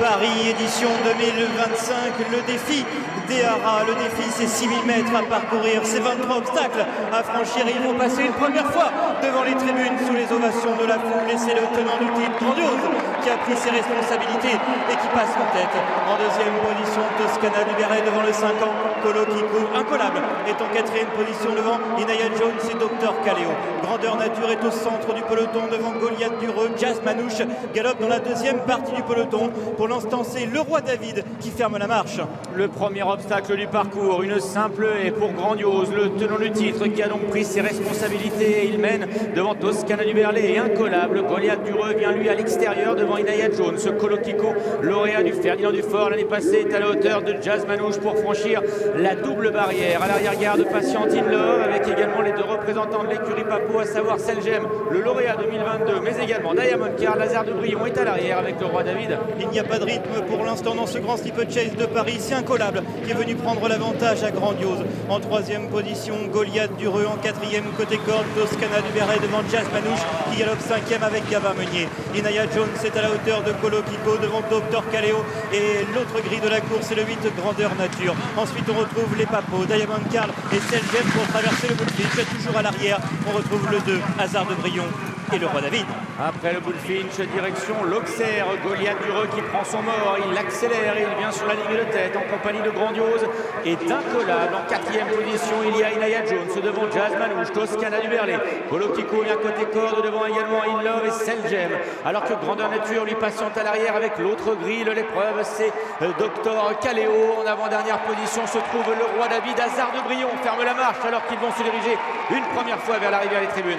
Paris, édition 2025, le défi des haras. Le défi, c'est 6000 mètres à parcourir, c'est 23 obstacles à franchir. Ils vont passer une première fois devant les tribunes sous les ovations de la foule. Et c'est le tenant du titre, Grandiose, qui a pris ses responsabilités et qui passe en tête. En deuxième position, Toscana Duberlet devant le 5 ans. Colo Kiko, incollable, est en quatrième position devant Inaya Jones et Dr Kaleo. Grandeur Nature est au centre du peloton devant Goliath Dureux. Jazz Manouche galope dans la deuxième partie du peloton. Pour l'instant, c'est le Roi David qui ferme la marche. Le premier obstacle du parcours, une simple haie pour Grandiose, le tenant du titre qui a donc pris ses responsabilités. Et il mène devant Toscana Duberlet et incollable. Goliath Dureux vient lui à l'extérieur devant Inaya Jones. Colo Kiko, lauréat du Ferdinand Dufort l'année passée, est à la hauteur de Jazz Manouche pour franchir la double barrière. À l'arrière-garde, Patient in Love avec également les deux représentants de l'écurie Papo, à savoir Selgem, le lauréat 2022, mais également Diamond Car. Lazare de Brion est à l'arrière avec le Roi David. Il n'y a pas de rythme pour l'instant dans ce grand steeplechase de Paris. C'est incollable qui est venu prendre l'avantage à Grandiose. En troisième position, Goliath Dureux. En quatrième, côté corde, Toscana Duberlet devant Jazz Manouche qui galope cinquième avec Gavin Meunier. Inaya Jones est à la hauteur de Colo Kiko devant Dr Kaleo. Et l'autre grille de la course, c'est le 8, Grandeur Nature. Ensuite, on retrouve les Papos, Diamond Carl et Selgem pour traverser le Bullfinch. Toujours à l'arrière, on retrouve le 2, Hasard de Brion et le Roi David. Après le Bullfinch, direction l'Auxerre. Goliath Dureux qui prend son mort, il accélère et il vient sur la ligne de tête en compagnie de Grandiose. Est incollable. En quatrième position, il y a Inaya Jones devant Jazz Manouche, Toscana Duberlet. Colo Kiko vient côté corde devant également In Love et Selgem. Alors que Grandeur Nature lui patiente à l'arrière avec l'autre grille. L'épreuve, c'est Dr Kaleo. En avant-dernière position se trouve le Roi David. Hasard de Brion ferme la marche alors qu'ils vont se diriger une première fois vers l'arrivée à les tribunes.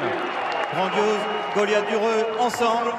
Grandiose, Goliath Dureux ensemble.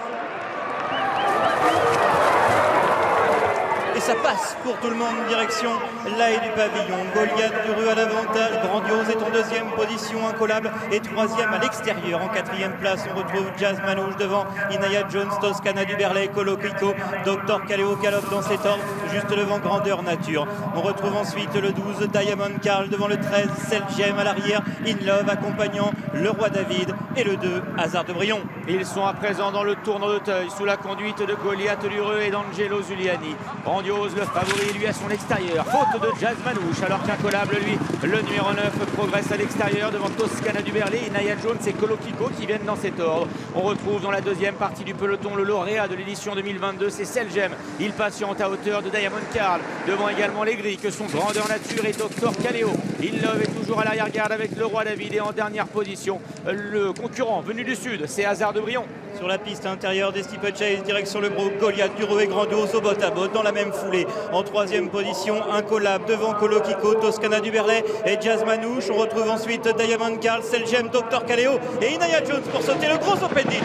Et ça passe pour tout le monde, direction la haie du pavillon. Goliath Dureux à l'avantage, Grandiose est en deuxième position, incollable, et troisième à l'extérieur. En quatrième place, on retrouve Jazz Manouche devant Inaya Jones, Toscana Duberlet, Colo Kiko. Dr Kaleo galope dans cet ordre, juste devant Grandeur Nature. On retrouve ensuite le 12, Diamond Carl devant le 13, Selgem à l'arrière, In Love accompagnant le Roi David et le 2, Hasard de Brion. Ils sont à présent dans le tournant d'Auteuil sous la conduite de Goliath Dureux et d'Angelo Zuliani. Grandiose, le favori, lui à son extérieur. Faute de Jazz Manouche, alors qu'incollable, lui, le numéro 9, progresse à l'extérieur devant Toscana Duberlet, Inaya Jones et Colo Kiko qui viennent dans cet ordre. On retrouve dans la deuxième partie du peloton le lauréat de l'édition 2022, c'est Selgem. Il patiente à hauteur de Diamond Carl. Devant également les grilles que sont Grandeur Nature et Dr Kaleo. In Love est toujours à l'arrière-garde avec le Roi David et en dernière position, le concurrent venu du sud, c'est Hasard de Brion. Sur la piste intérieure des steeplechase, direction le groupe Goliath Dureux et Grandiose au botte à botte dans la même foulée. En troisième position, incollable devant Colo Kiko, Toscana Duberlet et Jazz Manouche. On retrouve ensuite Diamond Carl, Selgem, Dr Kaleo et Inaya Jones pour sauter le gros open ditch.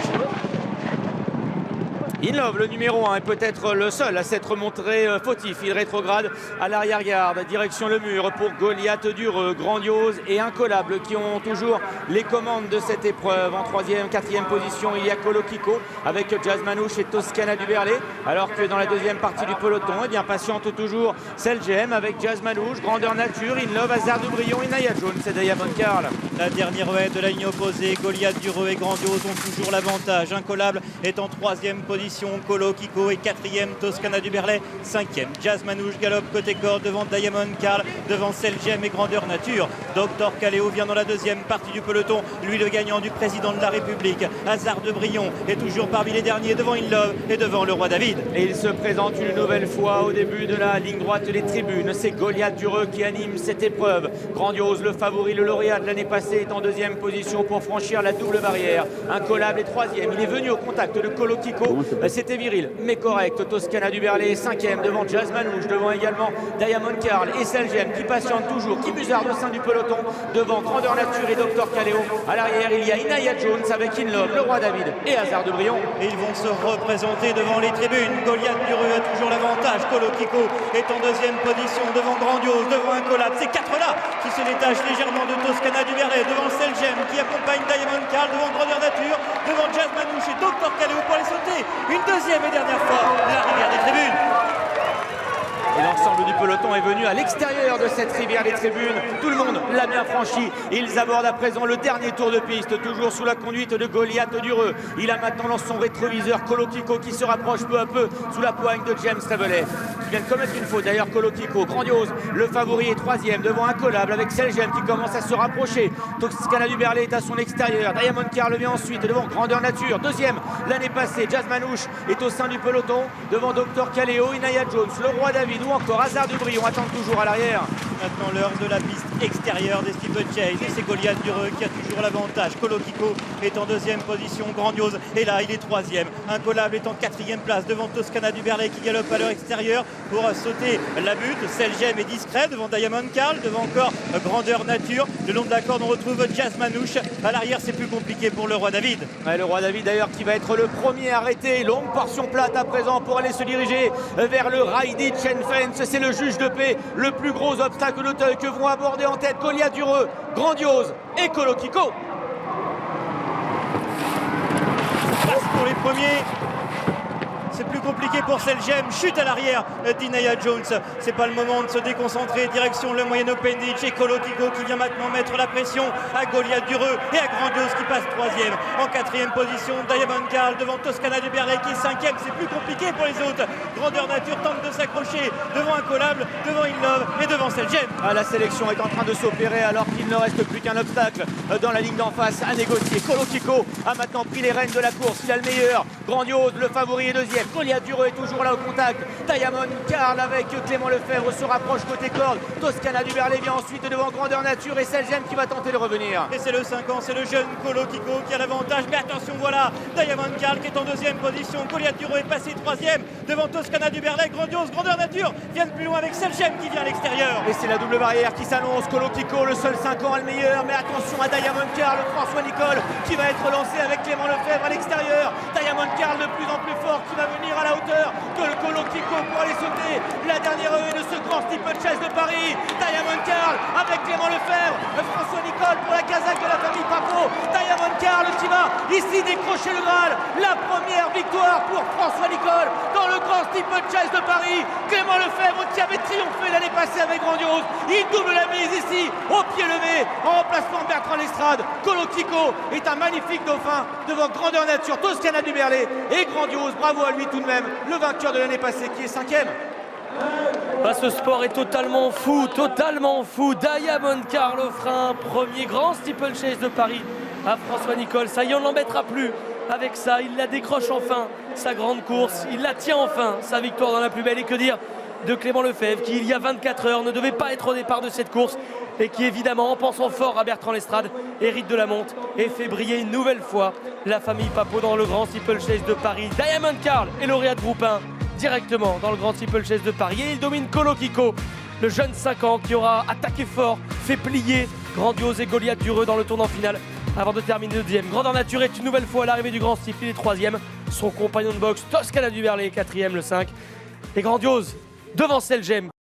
In Love, le numéro 1, est peut-être le seul à s'être montré fautif. Il rétrograde à l'arrière-garde, direction le mur pour Goliath Dureux, Grandiose et incollable qui ont toujours les commandes de cette épreuve. En troisième, quatrième position, il y a Colo Kiko avec Jazz Manouche et Toscana Duberlet. Alors que dans la deuxième partie du peloton, eh bien, patiente toujours Selgem avec Jazz Manouche, Grandeur Nature, In Love, Hasard de Brion, Inaya Jones et Diamond Carl. La dernière haie de la ligne opposée, Goliath Dureux et Grandiose ont toujours l'avantage. Incollable est en troisième position, Colo Kiko est quatrième, Toscana Duberlet cinquième. Jazz Manouche galope côté corde devant Diamond Carl, devant Selgem et Grandeur Nature. Dr Kaleo vient dans la deuxième partie du peloton, lui le gagnant du président de la République. Hasard de Brion est toujours parmi les derniers devant In Love et devant le Roi David. Et il se présente une nouvelle fois au début de la ligne droite des tribunes. C'est Goliath Dureux qui anime cette épreuve. Grandiose, le favori, le lauréat de l'année passée, est en deuxième position pour franchir la double barrière. Incollable est troisième. Il est venu au contact de Colo Kiko. C'était viril, mais correct. Toscana Duberlet est cinquième devant Jazz Manouche, devant également Diamond Carl et Selgem qui patiente toujours, qui musarde au sein du peloton, devant Grandeur Nature et Dr Kaleo. À l'arrière, il y a Inaya Jones avec In Love, le Roi David et Hasard de Brion. Et ils vont se représenter devant les tribunes. Goliath Dureux a toujours l'avantage. Colo Kiko est en deuxième position devant Grandiose, devant incollable. Ces quatre-là qui se détachent légèrement de Toscana Duberlet, devant Selgem qui accompagne Diamond Carl, devant Grandeur Nature, devant Jazz Manouche et Dr Kaleo pour les sauter une deuxième et dernière fois la rivière des tribunes. Et l'ensemble du peloton est venu à l'extérieur de cette rivière des tribunes. Tout le monde l'a bien franchi. Ils abordent à présent le dernier tour de piste, toujours sous la conduite de Goliath Dureux. Il a maintenant dans son rétroviseur Colokiko qui se rapproche peu à peu sous la poigne de James Trevelet, qui vient de commettre une faute. D'ailleurs, Colokiko, grandiose, le favori est troisième devant Incollable avec Selgem qui commence à se rapprocher. Toscana du Berlay est à son extérieur. Diamond Carl vient ensuite devant Grandeur Nature. Deuxième l'année passée, Jazz Manouche est au sein du peloton devant Dr Kaleo, Inaya Jones, le Roi David ou encore Hazard de Brie. On attend toujours à l'arrière. Maintenant l'heure de la piste extérieure des steeplechase et c'est Goliath Dureux qui a toujours l'avantage. Colokiko est en deuxième position, grandiose, et là il est troisième. Incollable est en quatrième place devant Toscana du Berlay qui galope à leur extérieur pour sauter la butte. Selgem est discret devant Diamond Carl, devant encore Grandeur Nature. Le long de la corde on retrouve Jazz Manouche. À l'arrière c'est plus compliqué pour le Roi David. Ouais, le Roi David d'ailleurs qui va être le premier arrêté. Longue portion plate à présent pour aller se diriger vers le Raidi Chain Fence. C'est le juge de paix, le plus gros obstacle d'Auteuil que vont aborder en tête Goliath Dureux, grandiose et Colokiko. Passe pour les premiers. C'est plus compliqué pour Selgem, chute à l'arrière d'Inaya Jones. C'est pas le moment de se déconcentrer, direction le moyen appendage et Colokiko qui vient maintenant mettre la pression à Goliath Dureux et à Grandiose qui passe troisième. En quatrième position, Diamond Carl devant Toscana du Berlay qui est cinquième. C'est plus compliqué pour les autres. Grandeur Nature tente de s'accrocher devant Incollable, devant Inlove et devant Selgem. La sélection est en train de s'opérer alors qu'il ne reste plus qu'un obstacle dans la ligne d'en face à négocier. Colokiko a maintenant pris les rênes de la course, il a le meilleur. Grandiose, le favori est deuxième. Goliath Dureux est toujours là au contact. Diamond Carl avec Clément Lefebvre se rapproche côté corde. Toscana du Berlay vient ensuite devant Grandeur Nature et Selgem qui va tenter de revenir. Et c'est le 5 ans, c'est le jeune Colokiko qui a l'avantage. Mais attention, voilà Diamond Carl qui est en deuxième position. Goliath Dureux est passé troisième devant Toscana du Berlay. Grandiose, Grandeur Nature viennent plus loin avec Selgem qui vient à l'extérieur. Et c'est la double barrière qui s'annonce. Colokiko, le seul 5 ans, a le meilleur. Mais attention à Diamond Carl, François Nicole qui va être lancé avec Clément Lefebvre à l'extérieur. Diamond Carl de plus en plus fort qui va venir à la hauteur que le Colokiko pour aller sauter la dernière revue de ce grand steeplechase de Paris. Diamond Carl avec Clément Lefebvre, François Nicole pour la casaque de la famille Papo. Diamond Carl qui va ici décrocher le Graal. La première victoire pour François Nicole dans le grand steeplechase de Paris. Clément Lefebvre qui avait triomphé l'année passée avec Grandiose. Il double la mise ici au pied levé en remplacement de Bertrand Lestrade. Colokiko est un magnifique dauphin devant Grandeur Nature, Toscana du Berlay et Grandiose. Bravo à lui tout de même, le vainqueur de l'année passée qui est cinquième. Ce sport est totalement fou, Diamond Carl au frein, premier grand steeplechase de Paris à François Nicole. Ça y est, on ne l'embêtera plus avec ça, il la décroche enfin, sa grande course, il la tient enfin, sa victoire dans la plus belle. Et que dire de Clément Lefebvre qui, il y a 24 heures, ne devait pas être au départ de cette course et qui, évidemment, en pensant fort à Bertrand Lestrade, hérite de la monte et fait briller une nouvelle fois la famille Papo dans le grand steeplechase de Paris. Diamond Carl est lauréat de groupe 1 directement dans le grand steeplechase de Paris et il domine Colokiko, le jeune 5 ans qui aura attaqué fort, fait plier Grandiose et Goliath Dureux dans le tournant final avant de terminer deuxième. Grandeur Nature est une nouvelle fois à l'arrivée du grand steeple, il est troisième. Son compagnon de boxe Toscana du Berlay est quatrième, le 5. Et Grandiose devant Selgem